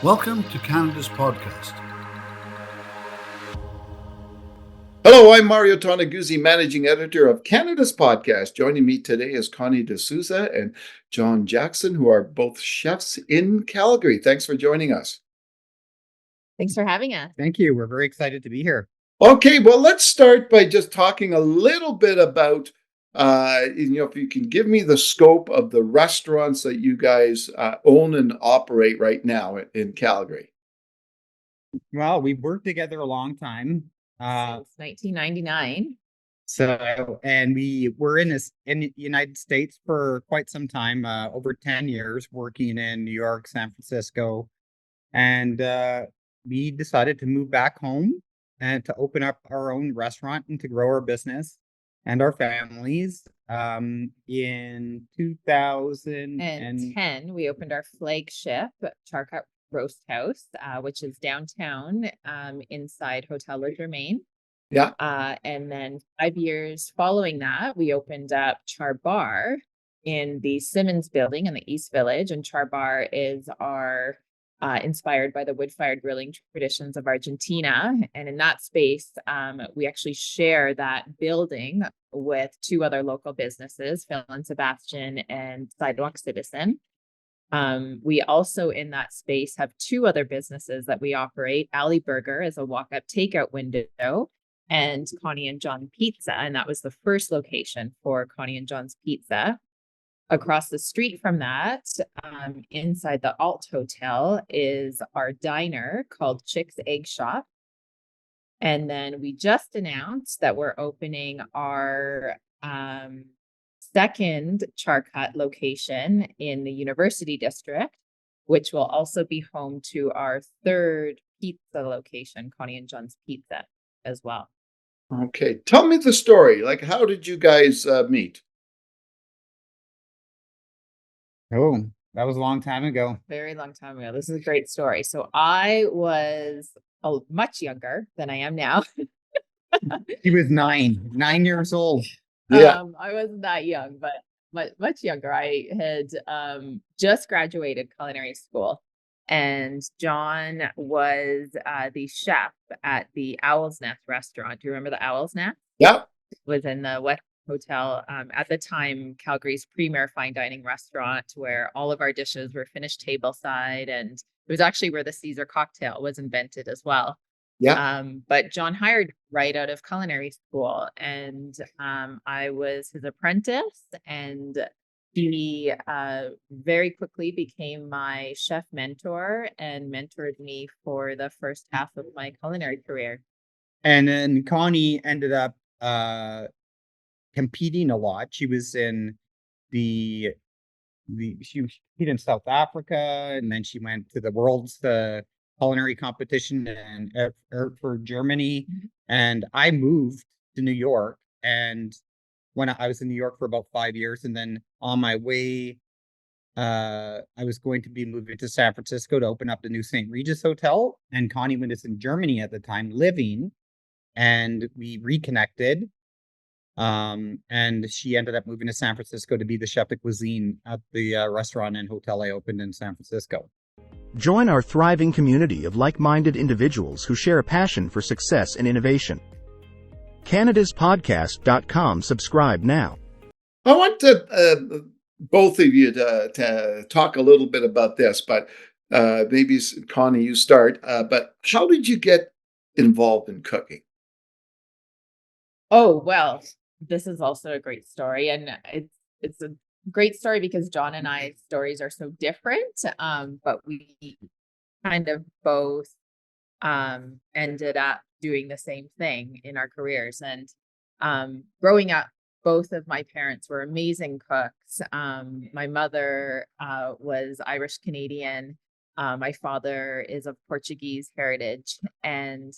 Welcome to Canada's podcast. Hello, I'm Mario Toneguzzi, Managing Editor of Canada's Podcast. Joining me today is Connie DeSousa and John Jackson, who are both chefs in Calgary. Thanks for joining us. Thanks for having us. Thank you. We're very excited to be here. Okay, well, let's start by just talking a little bit about, if you can give me the scope of the restaurants that you guys own and operate right now in Calgary. Well, we've worked together a long time. Since 1999. And we were in the United States for quite some time, over 10 years, working in New York, San Francisco. And we decided to move back home and to open up our own restaurant and to grow our business and our families. In 2010, we opened our flagship Charcut Roast House, which is downtown inside Hotel Le Germain. Yeah. And then 5 years following that, we opened up Char Bar in the Simmons building in the East Village. And Char Bar is our inspired by the wood-fired grilling traditions of Argentina. And in that space, we actually share that building with two other local businesses, Phil and Sebastian and Sidewalk Citizen. We also in that space have two other businesses that we operate. Alley Burger is a walk-up takeout window, and Connie and John Pizza. And that was the first location for Connie and John's Pizza. Across the street from that, inside the Alt Hotel, is our diner called Chick's Egg Shop. And then we just announced that we're opening our second Charcut location in the University District, which will also be home to our third pizza location, Connie and John's Pizza, as well. Okay, tell me the story. Like, how did you guys meet? Oh, that was a long time ago. Very long time ago. This is a great story. So I was much younger than I am now. He was 9 years old. Yeah. I wasn't that young, but much younger. I had just graduated culinary school, and John was the chef at the Owl's Nest restaurant. Do you remember the Owl's Nest? Yeah. It was in the West Hotel, at the time, Calgary's premier fine dining restaurant, where all of our dishes were finished tableside, and it was actually where the Caesar cocktail was invented as well. Yeah. But John hired right out of culinary school, and I was his apprentice, and he very quickly became my chef mentor and mentored me for the first half of my culinary career. And then Connie ended up competing a lot. She was in she competed in South Africa, and then she went to the world's culinary competition for Germany. Mm-hmm. And I moved to New York, and when I was in New York for about 5 years, and then on my way, I was going to be moving to San Francisco to open up the new St. Regis Hotel, and Connie was in Germany at the time living, and we reconnected. And she ended up moving to San Francisco to be the chef de cuisine at the restaurant and hotel I opened in San Francisco. Join our thriving community of like-minded individuals who share a passion for success and innovation. CanadasPodcast.com. Subscribe now. I want to both of you to talk a little bit about this, but maybe Connie, you start. But how did you get involved in cooking? Oh, well, this is also a great story, and it's a great story because John and I's stories are so different, but we kind of both ended up doing the same thing in our careers. And growing up, both of my parents were amazing cooks. My mother was Irish Canadian. My father is of Portuguese heritage, and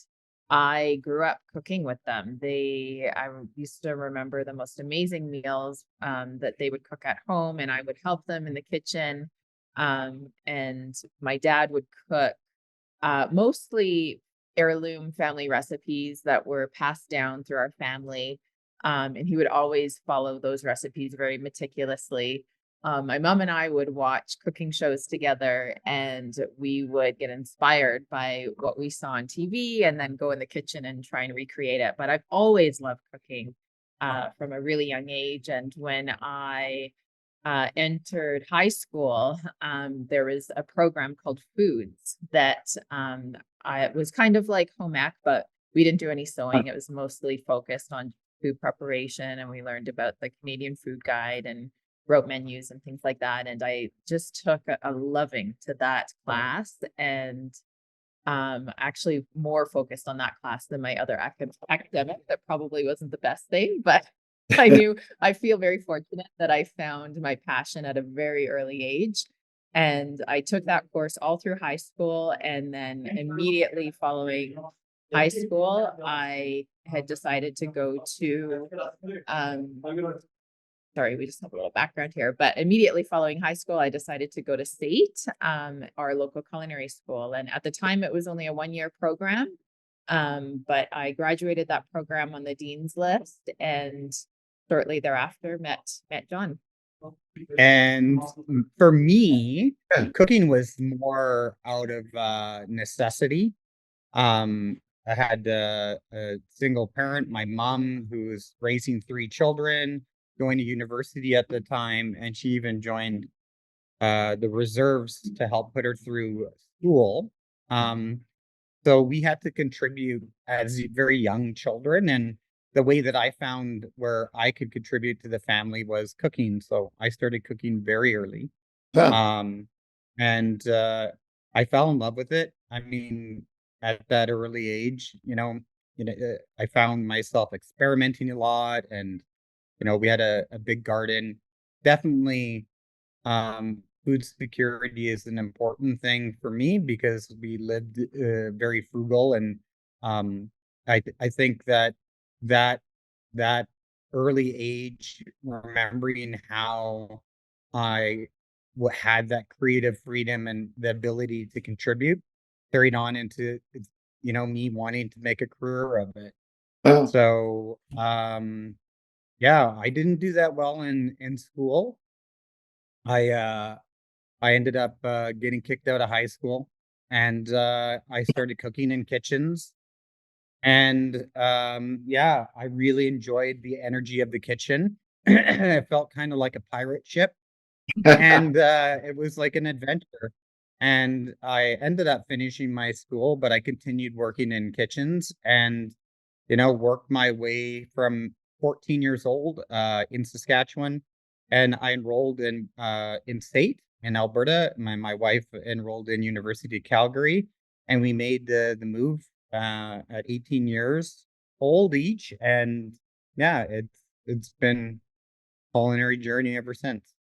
I grew up cooking with them. I used to remember the most amazing meals that they would cook at home, and I would help them in the kitchen. And my dad would cook mostly heirloom family recipes that were passed down through our family. And he would always follow those recipes very meticulously. my mom and I would watch cooking shows together, and we would get inspired by what we saw on TV and then go in the kitchen and try and recreate it. But I've always loved cooking from a really young age. And when I entered high school, there was a program called Foods that I was kind of like home ec, but we didn't do any sewing. It was mostly focused on food preparation, and we learned about the Canadian Food Guide and wrote menus and things like that. And I just took a loving to that class, and actually more focused on that class than my other academic. That probably wasn't the best thing, but I feel very fortunate that I found my passion at a very early age. And I took that course all through high school. And then immediately following high school, I had decided to go to, sorry, we just have a little background here, but immediately following high school, I decided to go to SAIT, our local culinary school. And at the time, it was only a 1-year program. But I graduated that program on the dean's list, and shortly thereafter met John. And for me, Yeah. cooking was more out of necessity. I had a single parent, my mom, who was raising 3 children, going to university at the time, and she even joined the reserves to help put her through school. So we had to contribute as very young children, and the way that I found where I could contribute to the family was cooking. So I started cooking very early. Huh. And I fell in love with it. I mean, at that early age, I found myself experimenting a lot, and we had a big garden. Definitely, food security is an important thing for me because we lived very frugal, and I think that that early age, remembering how I had that creative freedom and the ability to contribute, carried on into me wanting to make a career of it. Oh, So yeah, I didn't do that well in school. I ended up getting kicked out of high school, and I started cooking in kitchens. And yeah, I really enjoyed the energy of the kitchen. It felt kind of like a pirate ship, and it was like an adventure. And I ended up finishing my school, but I continued working in kitchens, and worked my way from 14 years old in Saskatchewan, and I enrolled in state in Alberta. My wife enrolled in University of Calgary, and we made the move at 18 years old each, and yeah, it's been culinary journey ever since.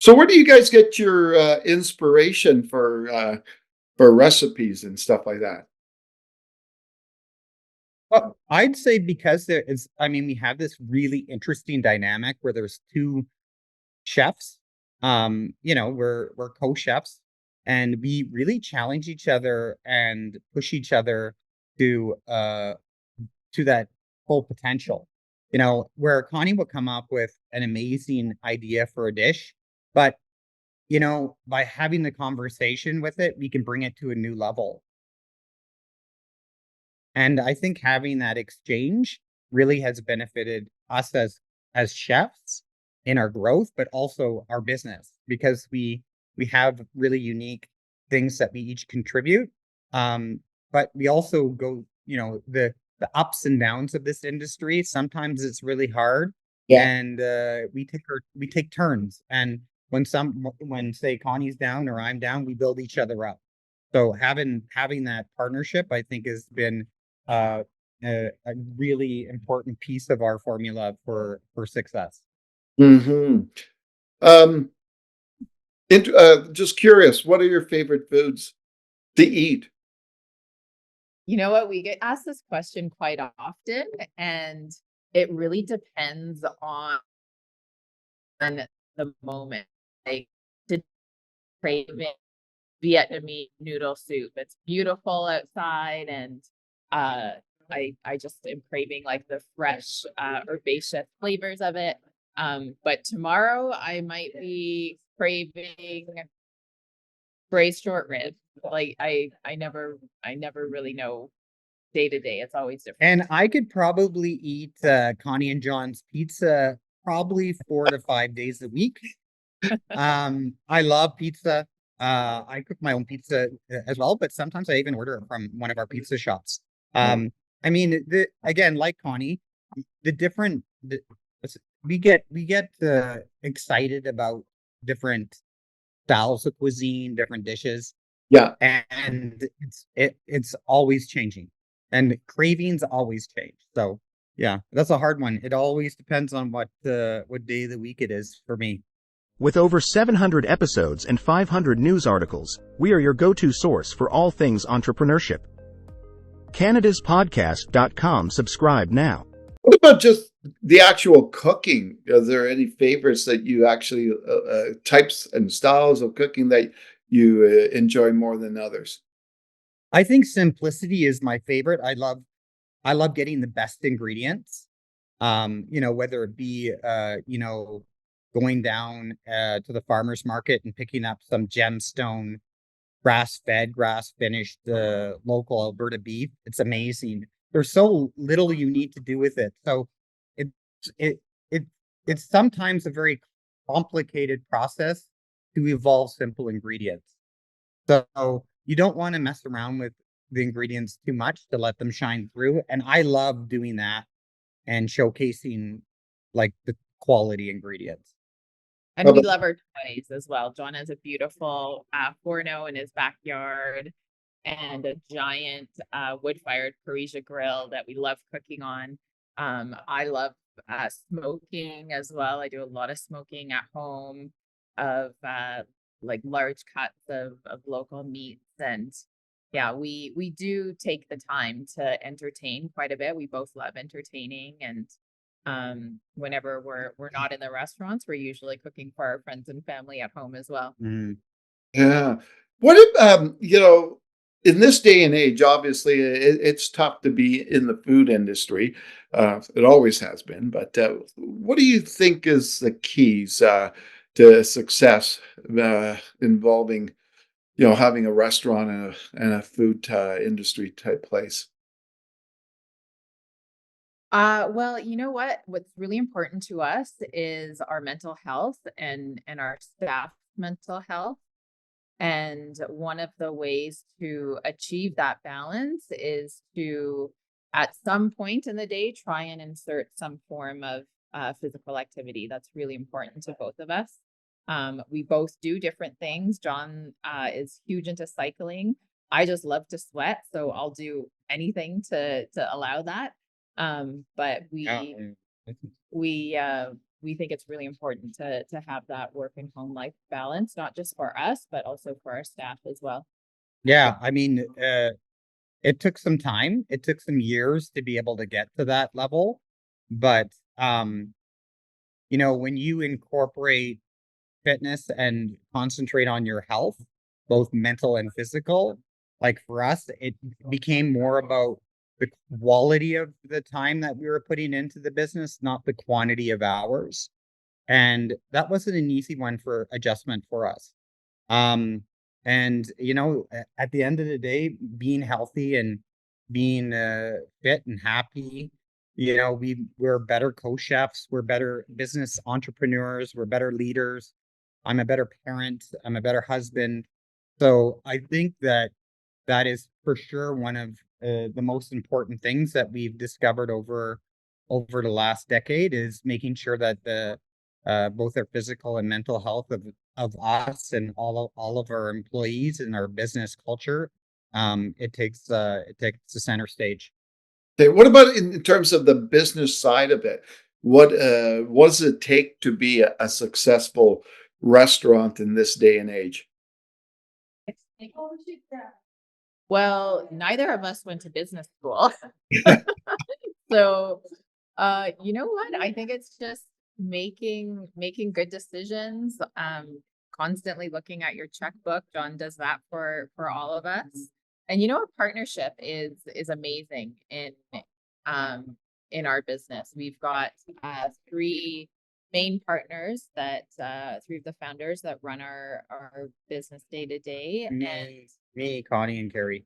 so where do you guys get your inspiration for recipes and stuff like that? Well, I'd say because we have this really interesting dynamic where there's 2 chefs. We're co-chefs, and we really challenge each other and push each other to that full potential. Where Connie will come up with an amazing idea for a dish, but by having the conversation with it, we can bring it to a new level. And I think having that exchange really has benefited us as chefs in our growth, but also our business, because we have really unique things that we each contribute. But we also go, the ups and downs of this industry. Sometimes it's really hard, Yeah. and we take turns. And when say Connie's down or I'm down, we build each other up. So having that partnership, I think, has been a really important piece of our formula for success. Hmm. Just curious, what are your favorite foods to eat? You know what? We get asked this question quite often, and it really depends on the moment. Like, to craving Vietnamese noodle soup. It's beautiful outside, and I just am craving like the fresh herbaceous flavors of it. But tomorrow I might be craving braised short ribs. Like I never really know day to day. It's always different. And I could probably eat Connie and John's pizza probably 4 to 5 days a week. I love pizza. I cook my own pizza as well, but sometimes I even order it from one of our pizza shops. I mean, again, like Connie, we get excited about different styles of cuisine, different dishes. Yeah. And it's always changing, and cravings always change. So yeah, that's a hard one. It always depends on what day of the week it is for me. With over 700 episodes and 500 news articles, we are your go-to source for all things entrepreneurship. Canadaspodcast.com. Subscribe now. What about just the actual cooking? Are there any favorites that you actually, types and styles of cooking that you enjoy more than others? I think simplicity is my favorite. I love getting the best ingredients. Whether it be going down to the farmer's market and picking up some gemstone grass-fed, grass-finished local Alberta beef. It's amazing. There's so little you need to do with it. So it's sometimes a very complicated process to evolve simple ingredients. So you don't want to mess around with the ingredients too much to let them shine through. And I love doing that and showcasing like the quality ingredients. And we love our toys as well. John has a beautiful forno in his backyard and a giant wood-fired Parisia grill that we love cooking on. I love smoking as well. I do a lot of smoking at home of like large cuts of local meats. And yeah, we do take the time to entertain quite a bit. We both love entertaining, and whenever we're not in the restaurants, we're usually cooking for our friends and family at home as well. Yeah. What if in this day and age, obviously it's tough to be in the food industry. It always has been, but what do you think is the keys to success involving having a restaurant and a food industry type place? Well, you know what? What's really important to us is our mental health and our staff's mental health. And one of the ways to achieve that balance is to, at some point in the day, try and insert some form of physical activity. That's really important to both of us. We both do different things. John is huge into cycling. I just love to sweat, so I'll do anything to allow that. But we think it's really important to have that work and home life balance, not just for us, but also for our staff as well. Yeah, I mean, it took some time. It took some years to be able to get to that level. But, when you incorporate fitness and concentrate on your health, both mental and physical, like for us, it became more about the quality of the time that we were putting into the business, not the quantity of hours. And that wasn't an easy one for adjustment for us. And, at the end of the day, being healthy and being fit and happy, we're better co-chefs, we're better business entrepreneurs, we're better leaders. I'm a better parent, I'm a better husband. So I think that is for sure one of the most important things that we've discovered over the last decade, is making sure that the both our physical and mental health of us and all of our employees and our business culture, it takes the center stage. Okay, what about in terms of the business side of it? What does it take to be a successful restaurant in this day and age? Well, neither of us went to business school. So, you know what? I think it's just making good decisions, constantly looking at your checkbook. John does that for all of us. And a partnership is amazing in our business. We've got 3 main partners that three of the founders that run our business day to day. Me, Connie, and Carrie.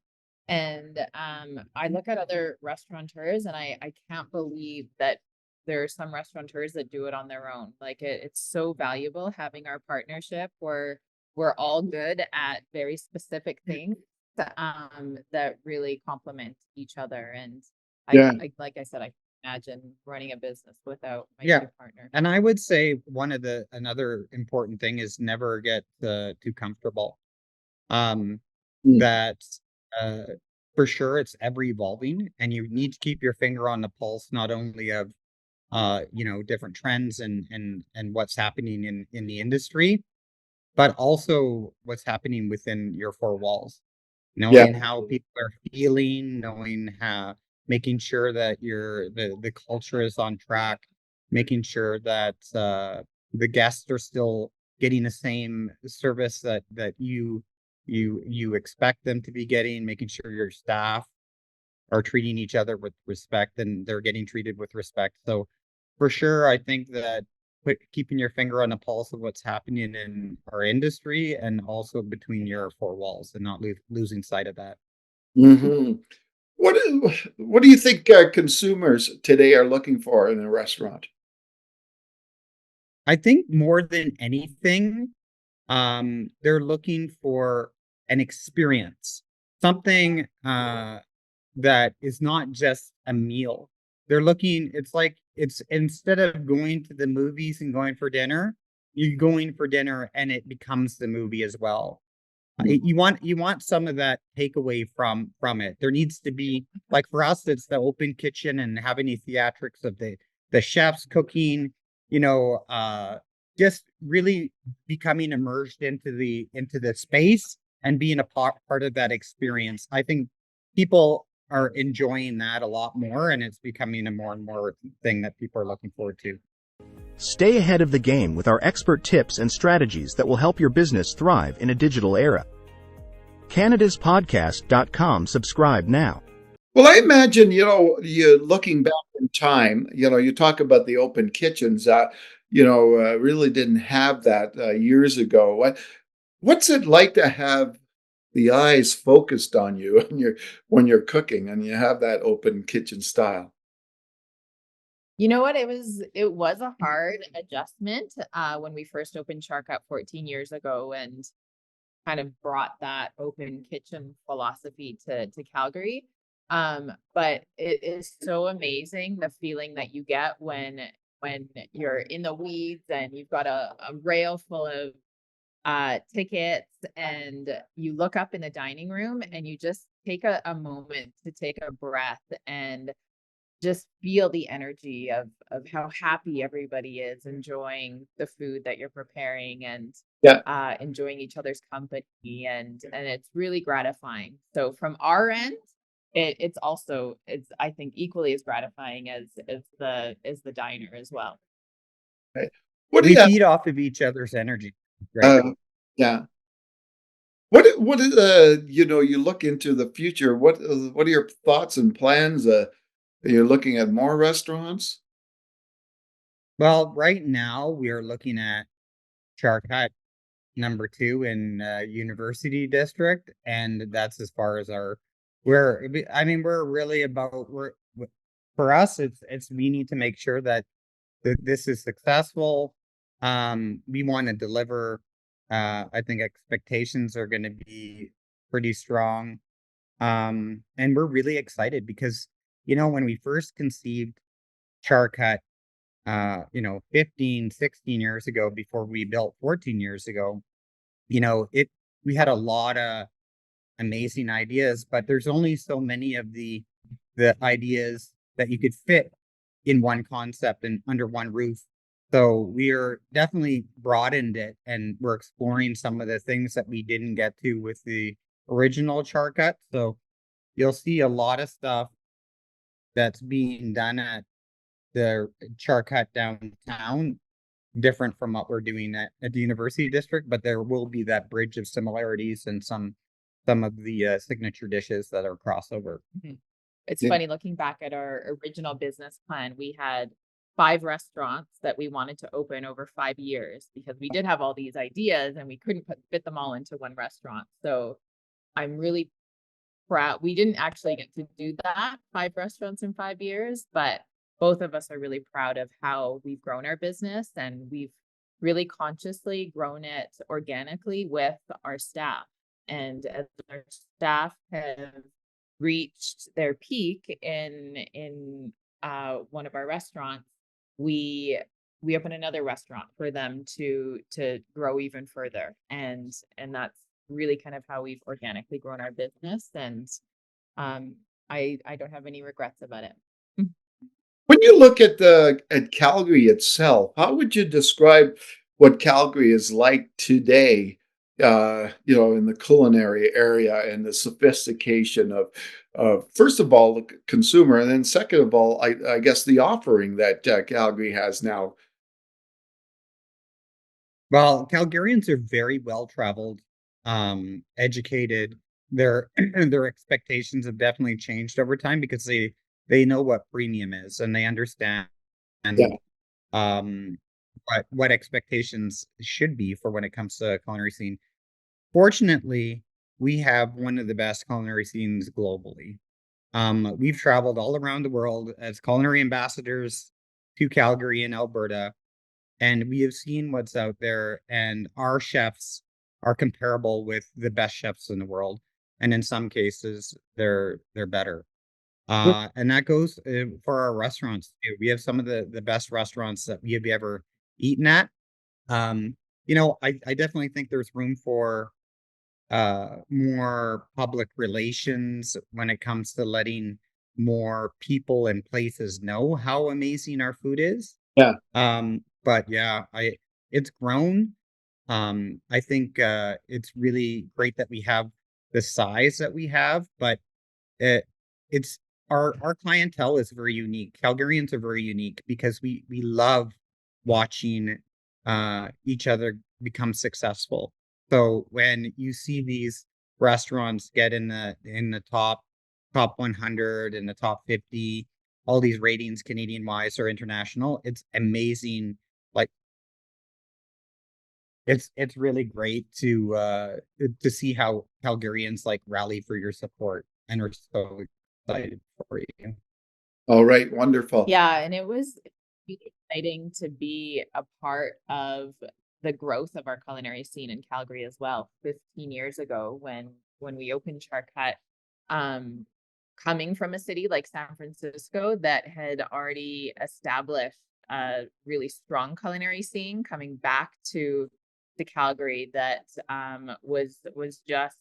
And I look at other restaurateurs, and I can't believe that there are some restaurateurs that do it on their own. Like it's so valuable having our partnership where we're all good at very specific things that really complement each other. And Yeah. like I said, I can imagine running a business without my Yeah. two partners. And I would say another important thing is never get too comfortable. That for sure it's ever evolving, and you need to keep your finger on the pulse, not only of different trends and what's happening in the industry, but also what's happening within your four walls. Knowing how people are feeling, making sure that the culture is on track, making sure that the guests are still getting the same service that you expect them to be getting, making sure your staff are treating each other with respect and they're getting treated with respect. So for sure, I think that keeping your finger on the pulse of what's happening in our industry and also between your four walls and not losing sight of that. Mm-hmm. What do you think consumers today are looking for in a restaurant? I think more than anything, they're looking for an experience, something that is not just a meal. It's instead of going to the movies and going for dinner, you're going for dinner and it becomes the movie as well. You want some of that takeaway from it. There needs to be, like for us, it's the open kitchen and having the theatrics of the chefs cooking, just really becoming immersed into the space and being a part of that experience. I think people are enjoying that a lot more, and it's becoming a more and more thing that people are looking forward to. Stay ahead of the game with our expert tips and strategies that will help your business thrive in a digital era. Canadaspodcast.com. Subscribe now. Well, I imagine, you looking back in time, you talk about the open kitchens, really didn't have that years ago. What's it like to have the eyes focused on you when you're cooking and you have that open kitchen style? You know what? It was a hard adjustment when we first opened Charcut 14 years ago and kind of brought that open kitchen philosophy to Calgary. But it is so amazing the feeling that you get when you're in the weeds and you've got a rail full of tickets and you look up in the dining room and you just take a moment to take a breath and just feel the energy of how happy everybody is enjoying the food that you're preparing and enjoying each other's company, and it's really gratifying. So from our end, it's I think equally as gratifying as the diner as well. Right. We feed off of each other's energy. Right? Yeah. What is you look into the future? What are your thoughts and plans? You're looking at more restaurants? Well, right now we are looking at Charcut number 2 in University District, and that's as far as we're really about for us. It's we need to make sure that this is successful. We want to deliver. I think expectations are going to be pretty strong, and we're really excited because when we first conceived Charcut, 15, 16 years ago, before we built 14 years ago, we had a lot of amazing ideas, but there's only so many of the ideas that you could fit in one concept and under one roof. So we are definitely broadened it, and we're exploring some of the things that we didn't get to with the original Charcut. So you'll see a lot of stuff that's being done at the Charcut downtown, different from what we're doing at the University District, but there will be that bridge of similarities and some of the signature dishes that are crossover. It's funny looking back at our original business plan. We had 5 restaurants that we wanted to open over 5 years, because we did have all these ideas and we couldn't fit them all into one restaurant. So I'm really proud. We didn't actually get to do that, 5 restaurants in 5 years, but both of us are really proud of how we've grown our business, and we've really consciously grown it organically with our staff. And as our staff have reached their peak in one of our restaurants, we open another restaurant for them to grow even further, and that's really kind of how we've organically grown our business. And I don't have any regrets about it. When you look at Calgary itself, how would you describe what Calgary is like today? In the culinary area and the sophistication of first of all the consumer, and then second of all, I guess the offering that Calgary has now. Well, Calgarians are very well traveled, educated. Their their expectations have definitely changed over time because they know what premium is, and they understand Yeah. um what expectations should be for when it comes to culinary scene. Fortunately, we have one of the best culinary scenes globally. We've traveled all around the world as culinary ambassadors to Calgary and Alberta, and we have seen what's out there, and our chefs are comparable with the best chefs in the world, and in some cases, they're better. And that goes for our restaurants too. We have some of the best restaurants that we have ever eaten at. I definitely think there's room for more public relations when it comes to letting more people and places know how amazing our food is. Yeah. But yeah, it's grown. I think it's really great that we have the size that we have, but it's our clientele is very unique. Calgarians are very unique because we love watching each other become successful. So when you see these restaurants get in the top 100 and the top 50, all these ratings Canadian wise or international, it's amazing. Like it's really great to see how Calgarians like rally for your support, and we're so excited for you. All right, wonderful. Yeah, and it was really exciting to be a part of the growth of our culinary scene in Calgary as well. 15 years ago, when we opened Charcut, coming from a city like San Francisco that had already established a really strong culinary scene, coming back to Calgary that was just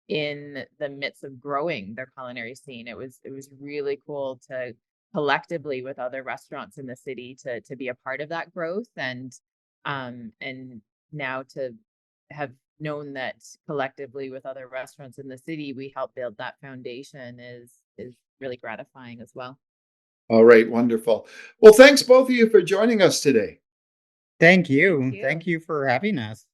in the midst of growing their culinary scene. It was really cool to collectively with other restaurants in the city to be a part of that growth, and now to have known that collectively with other restaurants in the city we help build that foundation is really gratifying as well. All right, wonderful. Well, thanks both of you for joining us today. Thank you. Thank you. Thank you for having us.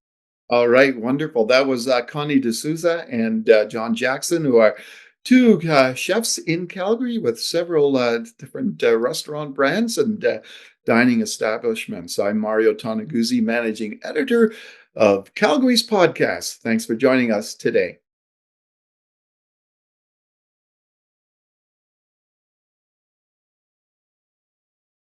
All right, wonderful. That was Connie DeSousa and John Jackson, who are two chefs in Calgary with several different restaurant brands and dining establishments. I'm Mario Tonaguzzi, managing editor of Calgary's podcast. Thanks for joining us today.